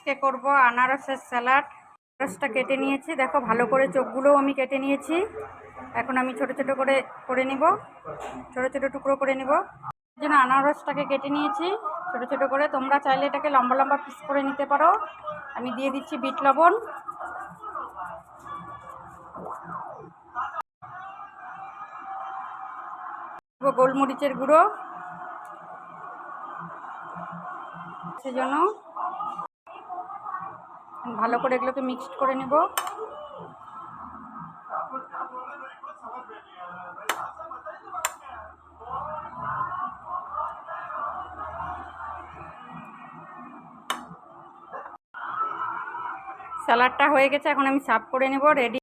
আজকে করব আনারসের স্যালাড। আনারসটা কেটে নিয়েছি, দেখো ভালো করে চোখগুলোও আমি কেটে নিয়েছি। এখন আমি ছোট ছোট করে নিব, ছোট ছোট টুকরো করে নিব। এই জন্য আনারসটাকে কেটে নিয়েছি ছোট ছোট করে। তোমরা চাইলে এটাকে লম্বা লম্বা পিস করে নিতে পারো। আমি দিয়ে দিচ্ছি বিট লবণ, গোলমরিচের গুঁড়ো, সেজন্য ভালো করে এগুলোকে মিক্সড করে নেব। স্যালাডটা হয়ে গেছে, এখন আমি সার্ভ করে নেব। রেডি।